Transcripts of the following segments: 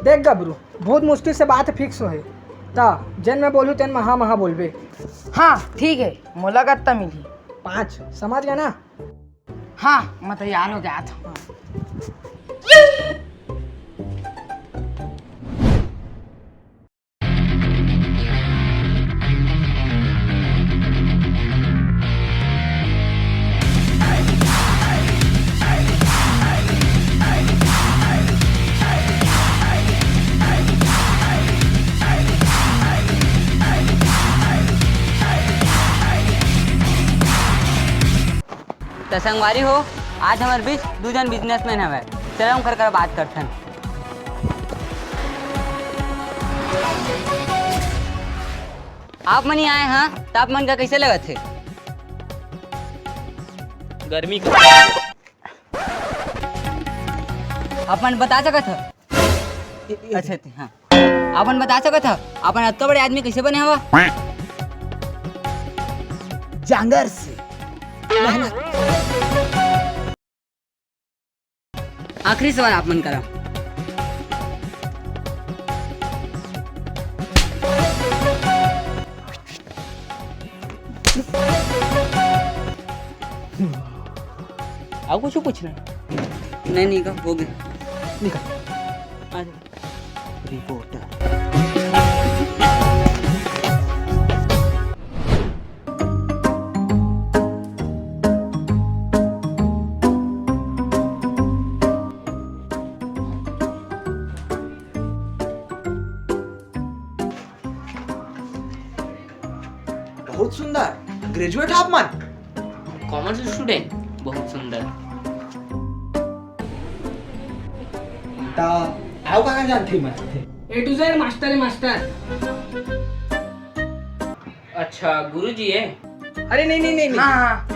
देख गबरू, बहुत मुश्किल से बात फिक्स हो है ता जन मैं बोलूँ तेन महा महा बोलबे। हाँ ठीक है, मुलाकात तो मिली। 5 समझ गया ना? हाँ मैं तैयार हो गया था। तो संगवारी हो, आज हमारे बीच दो जन बिजनेसमैन हवे। चलो हम कर बात करते हैं। आप मनी आए हैं तो आप मन का कैसे लगा थे? गर्मी का आप मन बता सका था? अच्छा हाँ, आप मन बता सका था अपन इतना बड़े आदमी कैसे बने हवा? जांगर से आखिरी सवाल आप मन करा। आप कुछ पूछना? नहीं का हो गया। निकल। रिपोर्टर। बहुत सुंदर ग्रेजुएट आप मन। कॉमर्स स्टूडेंट, बहुत सुंदर। ता आओ का जानती मैं। A to Z मास्टर है मास्टर। अच्छा गुरुजी है। अरे नहीं। हाँ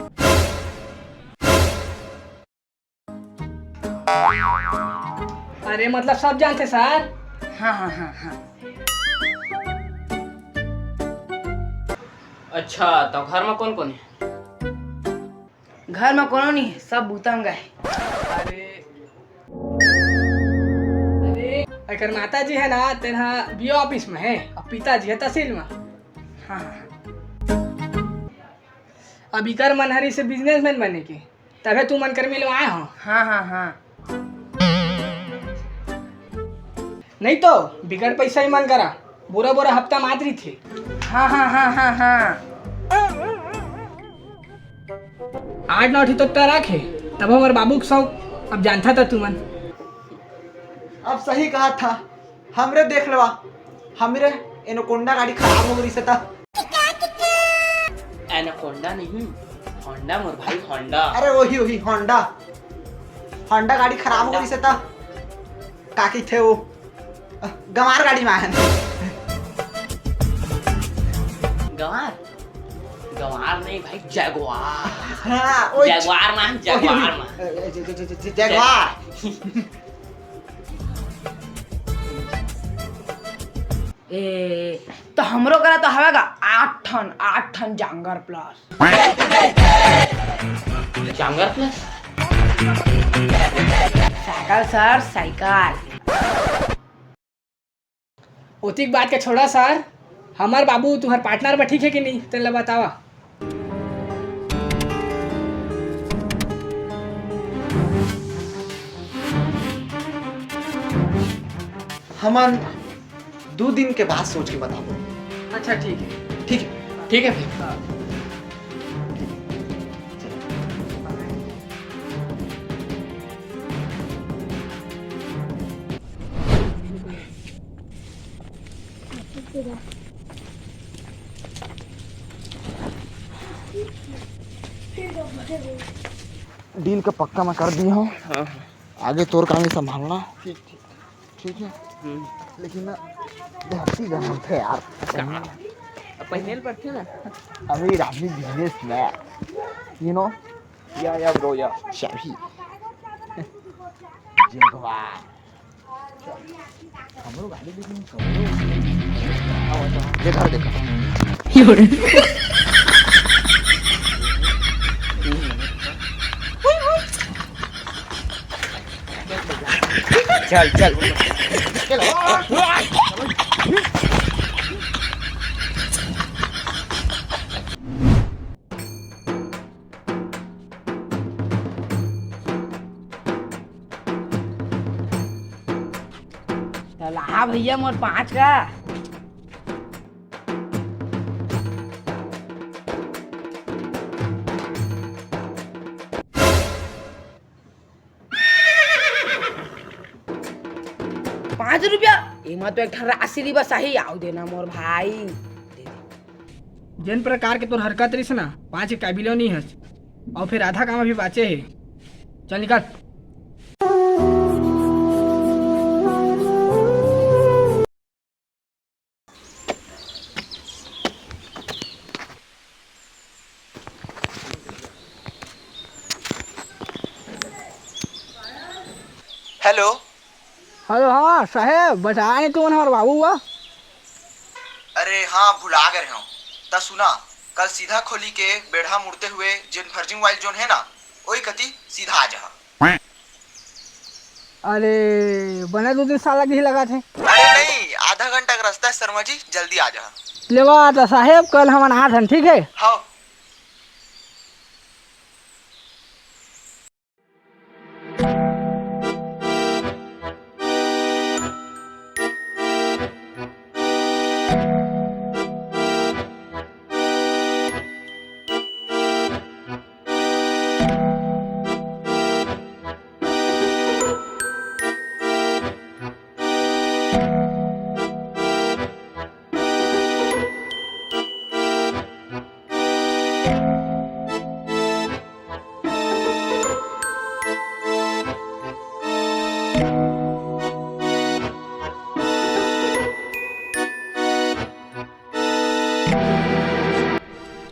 अरे मतलब सब जानते सर। हाँ हाँ हाँ हाँ। अच्छा तो घर में कौन कौन है? घर में कोनो नहीं है, सब भूतंग है। अगर माता जी है ना तेना बीओ ऑफिस में है और पिताजी है तहसील में। हाँ हाँ अब इकर मनहरी से बिजनेसमैन बने के तबे तू मन कर मिलो आए हो। हाँ हाँ हाँ। नहीं तो बिगड़ पैसा ही मन करा, बुरा बुरा हफ्ता मात्री थे। हाँ हाँ हाँ हाँ हाँ। 8-9 तो रखे तब हमारे बाबू के शौक अब जानता था तू मन। अब सही कहा था, हमरे देख लेवा, हमरे एनोकोंडा गाड़ी खराब हो गई से था। एनाकोंडा नहीं, होंडा मोर भाई होंडा। अरे वही होंडा गाड़ी खराब हो गई से था। काकी थे वो गंवार गाड़ी में आए। गंवार गंवार नहीं भाई, जगुआर। हाँ वही जगुआर में, जगुआर में। जगवार। ए तो हमरो करा तो हवेगा 8 टन जांगर प्लस। जांगर प्लस साइकिल सर, साइकिल। ओतिक बात के छोड़ा सर, हमार बाबू तुम्हार पार्टनर में ठीक है कि नहीं तेला बतावा। हमन 2 दिन के बाद सोच के बताओ। अच्छा ठीक है। ठीक है फिर। डील का पक्का मैं कर दिया हूँ। हाँ आगे तोर काम ही संभालना। ठीक है। लेकिन ना देहाती जहाँ थे यार, पहले पड़ते ना। अमीर आदमी बिजनेस में, यू नो। या ब्रो या शाही जगवार हमरो गाड़ी लेकिन देखा चल चल ला भैया मोर 5 का। ₹5 एमा तो एक ठन राशि री बस ही आओ देना मोर भाई। जिन प्रकार के तोर हरकत रही ना 5 के काबिलो नहीं है और फिर आधा काम अभी बाचे है। चल निकल। हेलो। हेलो हाँ साहेब बताए तुम हमारे बाबू हुआ। अरे हाँ भुला गए हो। ता सुना कल सीधा खोली के बेढ़ा मुड़ते हुए जिन फर्जिंग वाइल जोन है ना वही कति सीधा आ जा। अरे बने 2 दिन साल लगी ही लगा थे। अरे नहीं आधा घंटा का रास्ता है शर्मा जी, जल्दी आ जा। लेवा तो साहेब कल हम आ धन ठीक है। हाँ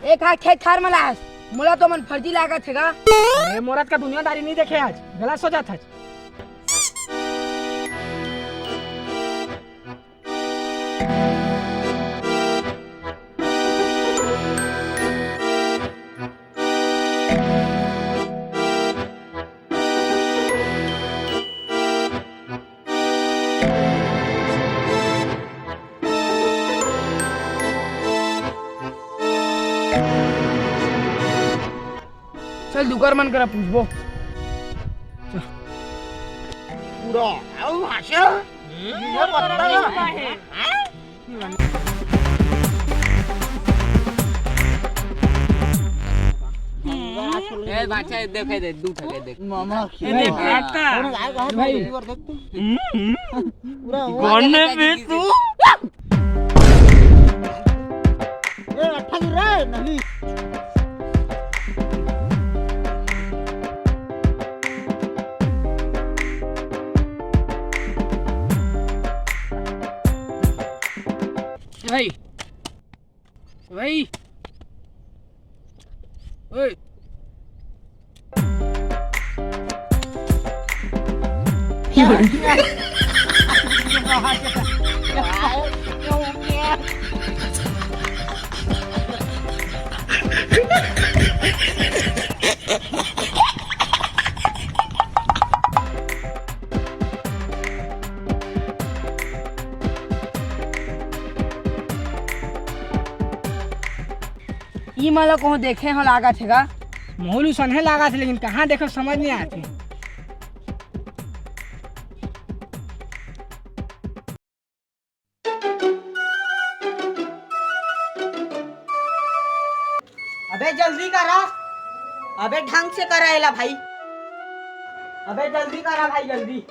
एक हाथ खेत खार में लास मोला तो मन फर्जी लागत हैगा। अरे मोरत का दुनियादारी नहीं देखे आज गलत सोचा था। चल दुकर मन करा पूछबो। ए बाचा देखे दे दू ठके देख मामा भाई कौन पे तू ए अच्छा रे नहीं भाई भाई ओए ई मला को देखे हो लागत हैगा। मोहलू सनहे लगा थे लेकिन कहाँ देखो समझ नहीं आती। अबे जल्दी करा, अबे ढंग से करा एला भाई, अबे जल्दी करा भाई जल्दी।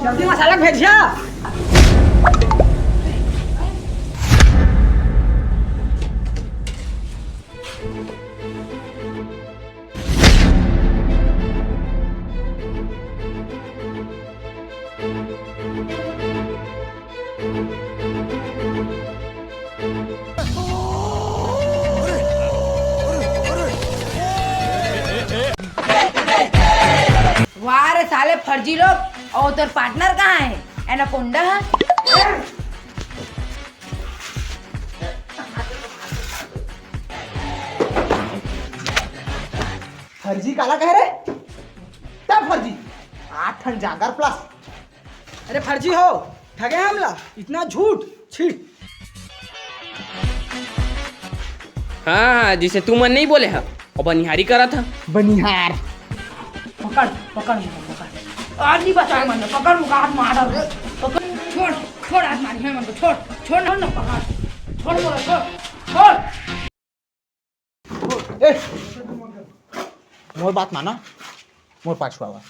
जल्दी मसाला भेजिया। वाह रे साले फर्जी लोग, और तेरे पार्टनर कहाँ है? एनाकोंडा है? फर्जी काला कह रहे? क्या फर्जी? 8 ठन जागर प्लस। अरे फर्जी हो, ठगे हमला, इतना झूठ, छी। हाँ जिसे तू मन नहीं बोले है और बनिहारी करा था। बनिहार। पकड़ पकड़ मुझे, पकड़। आज नहीं बचाए मन, पकड़ मुझे, हाथ मार डाल। पकड़, छोड़ छोड़, हाथ मारी है मन को, छोड़ छोड़ ना पकड़, छोड़ बोला, छोड़ छोड़। ए, मोर बात माना, मोर पाछू आवा।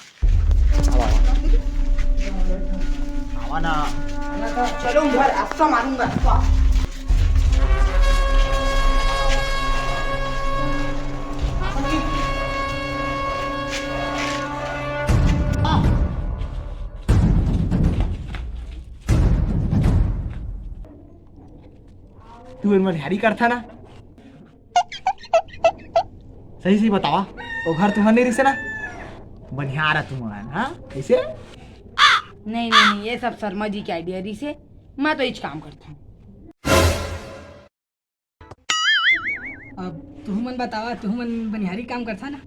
आवा ना। चलो घर अच्छा मारूंगा इसको। तू इन बनिहारी करता ना? सही सही बतावा, वो घर तुम्हारा नहीं रिसे ना? बनिहार है तुम्हारा, हाँ? कैसे? नहीं नहीं नहीं, ये सब शर्मा जी की आइडिया रही से, मैं तो इच काम करता हूँ। अब तू मन बतावा, तू मन बनिहारी काम करता ना?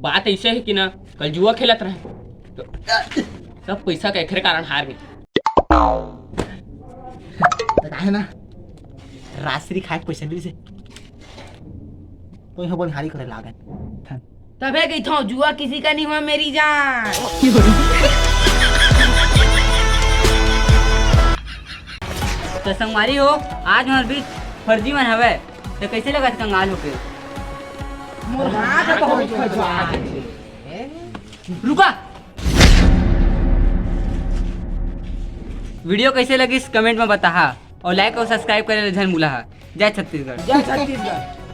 बात ऐसे है कि ना कल जुआ खेलत रहे तो सब पैसा के एकरे कारण हार गए। है ना? रात्रि खाए पैसा मिली से तो यहाँ बनिहारी करे लागन। तबे कहता हूँ जुआ किसी का नहीं हुआ मेरी जान। तो संगवारी हो, आज हमारे बीच फर्जी मन हवे, तो कैसे लगा कंगाल होके? मोर हाथ तो बहुत खजवा। रुका। वीडियो कैसे लगी कमेंट में बता, और लाइक और सब्सक्राइब करे जन भूला। जय छत्तीसगढ़। जय छत्तीसगढ़।